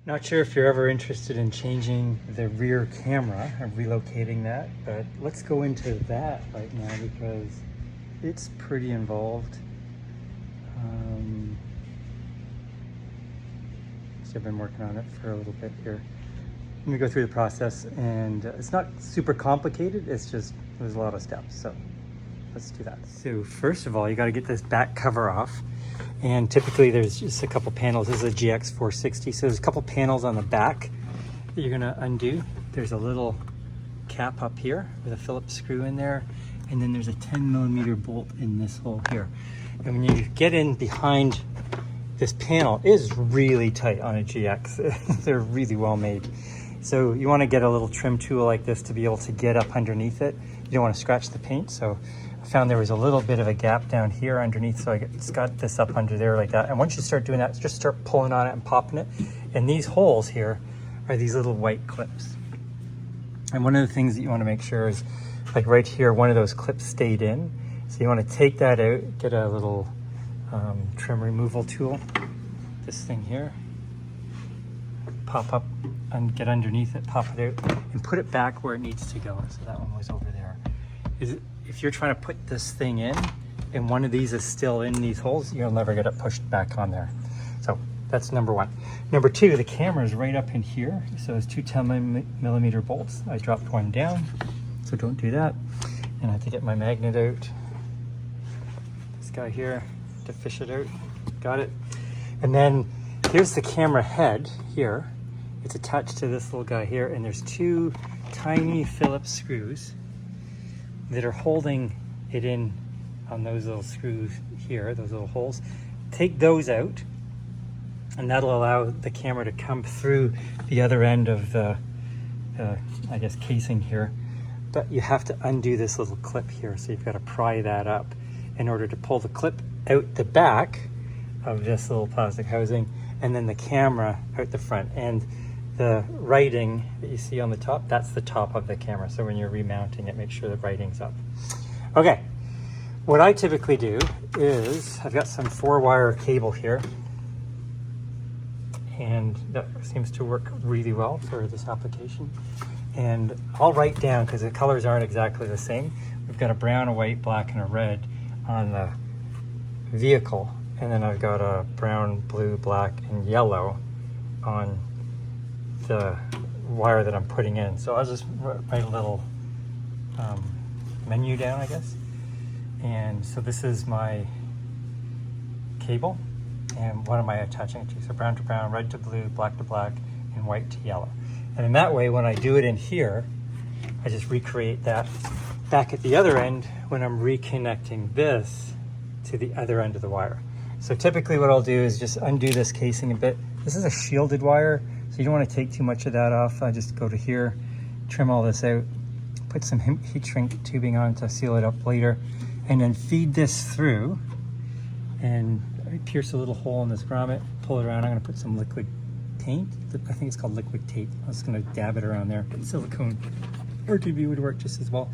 Not sure if you're ever interested in changing the rear camera and relocating that, but let's go into that right now because it's pretty involved. So I've been working on it for a little bit here. Let me go through the process, and it's not super complicated, it's just there's a lot of steps, so let's do that. So first of all, you got to get this back cover off. And typically there's just a couple panels. This is a GX460, so there's a couple panels on the back that you're gonna undo. There's a little cap up here with a Phillips screw in there, and then there's a 10mm bolt in this hole here. And when you get in behind this panel, it is really tight on a GX. They're really well made. So you wanna get a little trim tool like this to be able to get up underneath it. You don't wanna scratch the paint, so I found there was a little bit of a gap down here underneath, so it's got this up under there like that. And once you start doing that, just start pulling on it and popping it. And these holes here are these little white clips. And one of the things that you want to make sure is, like right here, one of those clips stayed in. So you want to take that out, get a little trim removal tool, this thing here, pop up and get underneath it, pop it out, and put it back where it needs to go. So that one was over there. If you're trying to put this thing in and one of these is still in these holes, you'll never get it pushed back on there. So that's number one. Number two, the camera is right up in here. So there's two 10mm bolts. I dropped one down, so don't do that. And I have to get my magnet out. This guy here to fish it out. Got it. And then here's the camera head here. It's attached to this little guy here, and there's two tiny Phillips screws that are holding it in on those little screws here, those little holes. Take those out, and that'll allow the camera to come through the other end of the, I guess, casing here. But you have to undo this little clip here, so you've got to pry that up in order to pull the clip out the back of this little plastic housing, and then the camera out the front. And the writing that you see on the top, that's the top of the camera. So when you're remounting it, make sure the writing's up. Okay, what I typically do is, I've got some 4-wire cable here, and that seems to work really well for this application. And I'll write down, because the colors aren't exactly the same. We've got a brown, a white, black, and a red on the vehicle. And then I've got a brown, blue, black, and yellow on the wire that I'm putting in. So I'll just write a little menu down, I guess. And so this is my cable, and what am I attaching it to? So brown to brown, red to blue, black to black, and white to yellow. And in that way, when I do it in here, I just recreate that back at the other end when I'm reconnecting this to the other end of the wire. So typically what I'll do is just undo this casing a bit. This is a shielded wire, so you don't want to take too much of that off. I just go to here, trim all this out, put some heat shrink tubing on to seal it up later, and then feed this through and pierce a little hole in this grommet, pull it around. I'm going to put some liquid paint. I think it's called liquid tape. I'm just going to dab it around there. Silicone RGB would work just as well.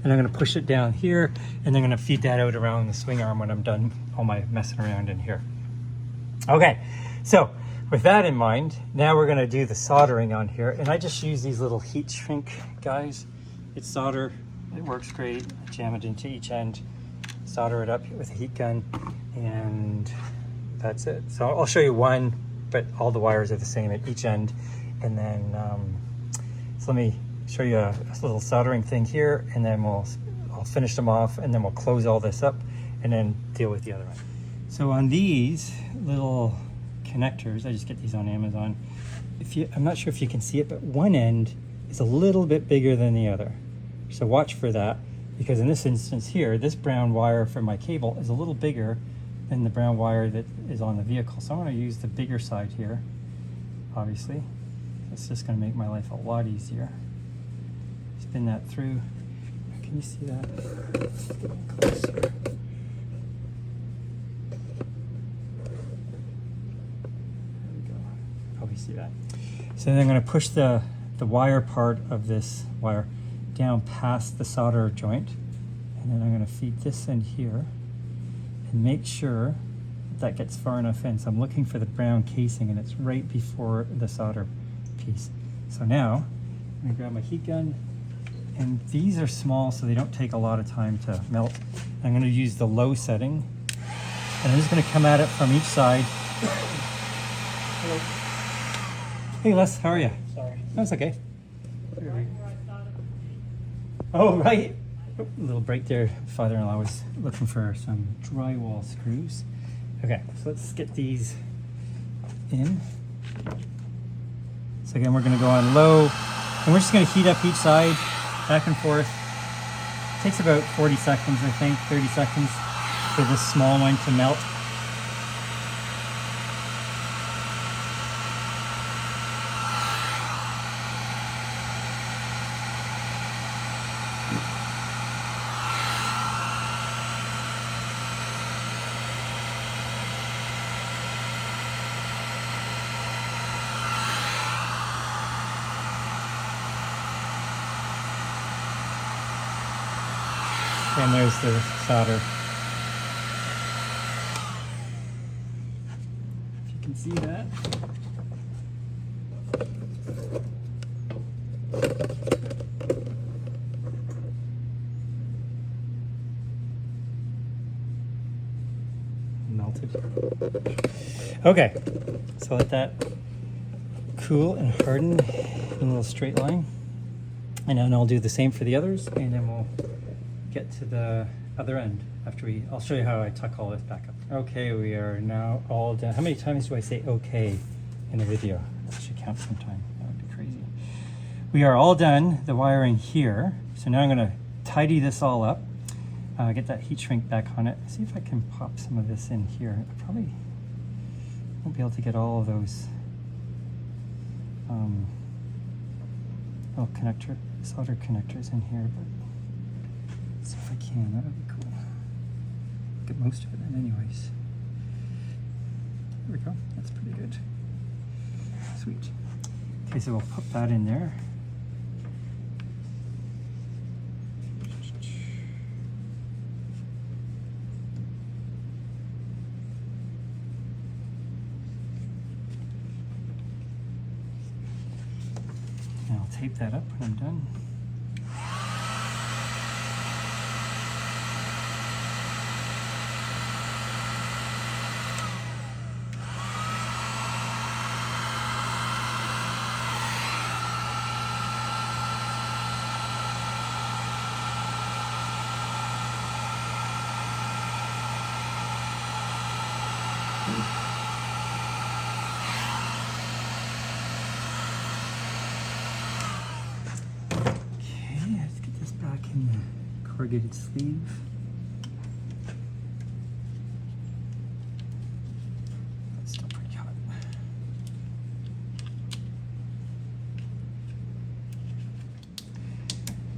And I'm going to push it down here, and I'm going to feed that out around the swing arm when I'm done all my messing around in here. Okay, so with that in mind, now we're going to do the soldering on here. And I just use these little heat shrink guys. It's solder. It works great. Jam it into each end, solder it up with a heat gun, and that's it. So I'll show you one, but all the wires are the same at each end. And then, so let me show you a little soldering thing here, and then I'll finish them off, and then we'll close all this up and then deal with the other one. So on these little connectors, I just get these on Amazon. I'm not sure if you can see it, but one end is a little bit bigger than the other. So watch for that, because in this instance here, this brown wire for my cable is a little bigger than the brown wire that is on the vehicle. So I'm going to use the bigger side here, obviously. It's just going to make my life a lot easier. Spin that through. Can you see that? Let's get closer. See that. So then I'm going to push the wire part of this wire down past the solder joint, and then I'm going to feed this in here and make sure that gets far enough in. So I'm looking for the brown casing, and it's right before the solder piece. So now I'm gonna grab my heat gun, and these are small so they don't take a lot of time to melt. I'm gonna use the low setting, and I'm just gonna come at it from each side. Hello. Hey Les, how are you? Sorry. That's okay. Oh, right. A little break there. Father-in-law was looking for some drywall screws. Okay, so let's get these in. So again, we're gonna go on low, and we're just gonna heat up each side, back and forth. It takes about 40 seconds, I think, 30 seconds for this small one to melt. And there's the solder. If you can see that. Melted. Okay, so let that cool and harden in a little straight line. And then I'll do the same for the others, and then we'll get to the other end after I'll show you how I tuck all this back up. Okay, we are now all done. How many times do I say okay in a video? That should count sometime. That would be crazy. We are all done the wiring here. So now I'm gonna tidy this all up, get that heat shrink back on it. See if I can pop some of this in here. I probably won't be able to get all of those little solder connectors in here, but see if I can. That would be cool. Get most of it in anyways. There we go. That's pretty good. Sweet. Okay, so we'll put that in there. And I'll tape that up when I'm done. Corrugated sleeve. It's still pretty hot.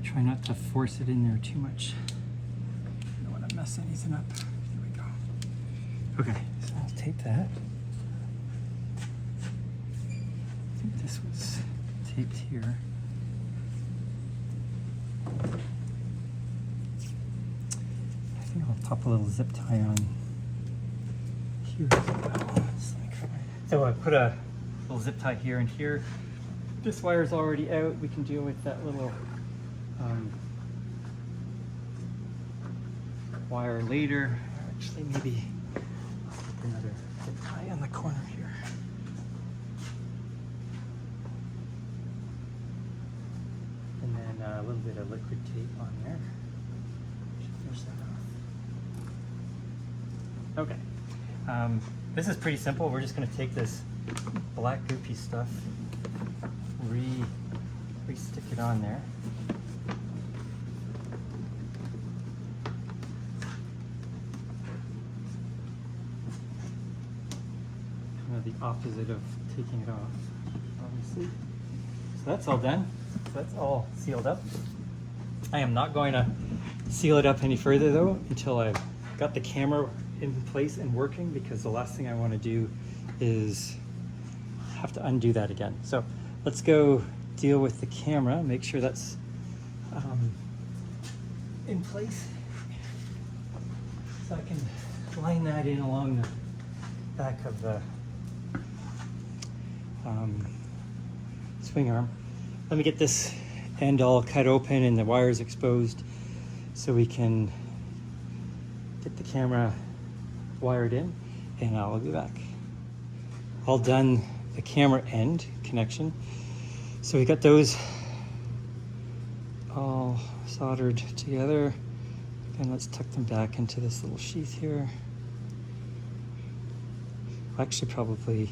Try not to force it in there too much. I don't want to mess anything up. There we go. Okay, so I'll tape that. I think this was taped here. I'll pop a little zip tie on here as well. So I put a little zip tie here and here. This wire's already out. We can deal with that little wire later. Actually, maybe I'll put another zip tie on the corner here. And then a little bit of liquid tape on there. Should finish that off. Okay, this is pretty simple. We're just going to take this black goopy stuff, re-stick it on there. Kind of the opposite of taking it off, obviously. So that's all done. So that's all sealed up. I am not going to seal it up any further though until I've got the camera in place and working, because the last thing I want to do is have to undo that again. So let's go deal with the camera, make sure that's in place, so I can line that in along back of the swing arm. Let me get this end all cut open and the wires exposed so we can get the camera wired in, and I'll be back. All done the camera end connection. So we got those all soldered together, and let's tuck them back into this little sheath here. Actually, probably,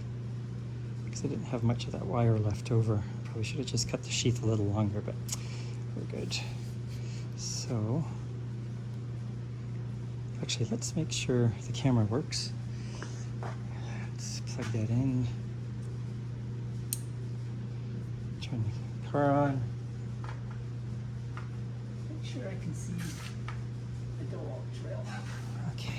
because I didn't have much of that wire left over, probably should have just cut the sheath a little longer, but we're good. So, actually, let's make sure the camera works. Let's plug that in. Turn the car on. Make sure I can see the DeWalt trail. Okay.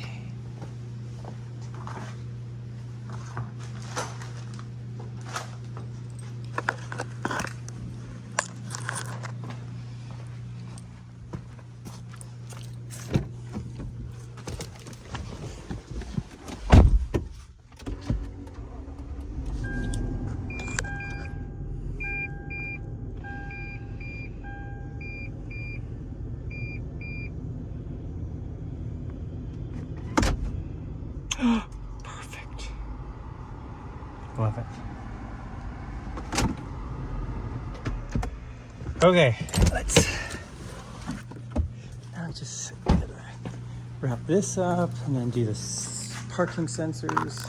Perfect. Love it. Okay, let's now just wrap this up and then do the parking sensors.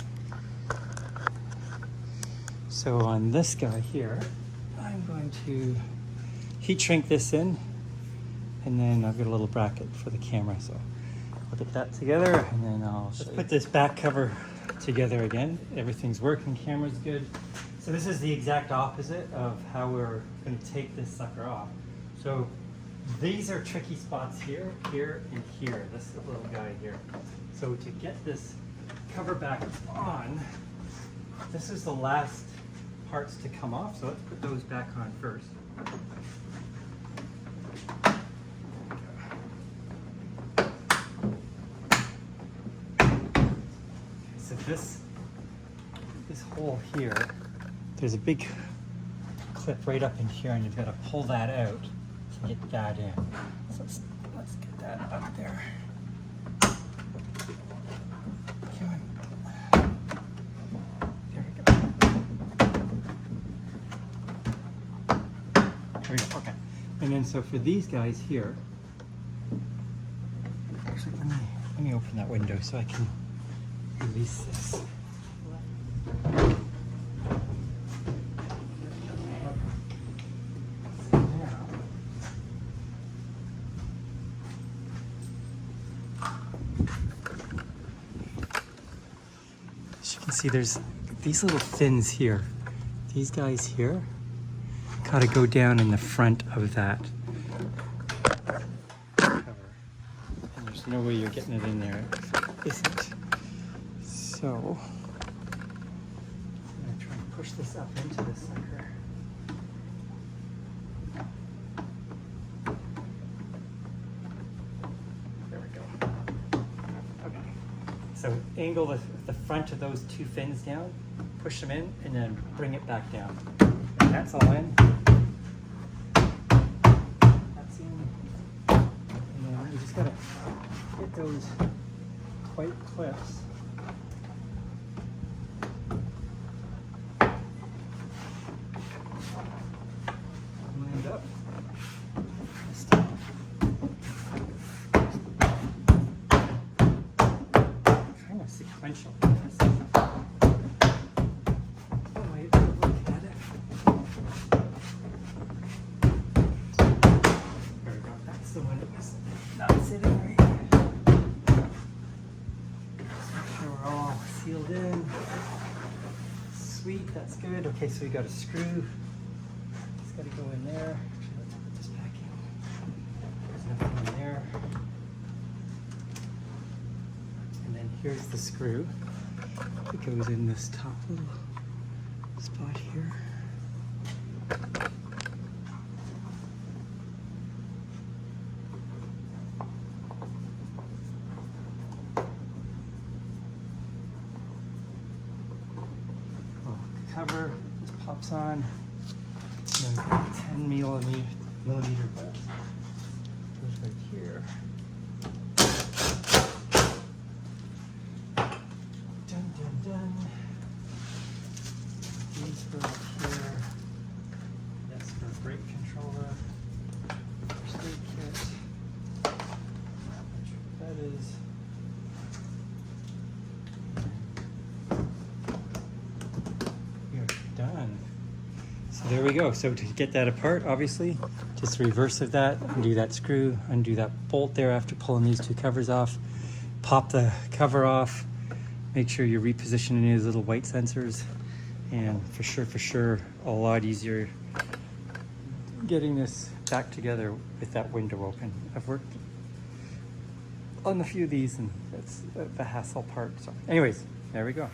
So on this guy here, I'm going to heat shrink this in, and then I've got a little bracket for the camera. So I'll get that together, and then I'll put this back cover together again. Everything's working, camera's good. So this is the exact opposite of how we're going to take this sucker off. So these are tricky spots here, here, and here. This little guy here. So to get this cover back on, this is the last parts to come off. So let's put those back on first. So this hole here, there's a big clip right up in here, and you've got to pull that out to get that in. So let's get that up there. There we go. There we go. Okay. And then so for these guys here, actually let me open that window so I can release this. As you can see, there's these little fins here. These guys here gotta go down in the front of that cover. And there's no way you're getting it in there if it isn't. So, I'm going to try and push this up into this sucker. There we go. Okay. So angle the front of those two fins down, push them in, and then bring it back down. And that's all in. That's in. And then you just got to get those white clips. Up. Kind of sequential. Oh, wait, look at it. There we go. That's the one that was not sitting right here. Just make sure we're all sealed in. Sweet, that's good. Okay, so we got a screw. It's got to go in there. Actually, let's put this back in. There's nothing in there. And then here's the screw. It goes in this top little spot here. pops on. And then we've got a 10 millimeter bolt. Goes right here. Dun dun dun. These go up here. That's for brake controller. First aid kit. Not sure what that is. We are done. So there we go. So to get that apart, obviously, just the reverse of that, undo that screw, undo that bolt there after pulling these two covers off, pop the cover off, make sure you're repositioning these little white sensors, and for sure, a lot easier getting this back together with that window open. I've worked on a few of these and that's the hassle part. So anyways, there we go.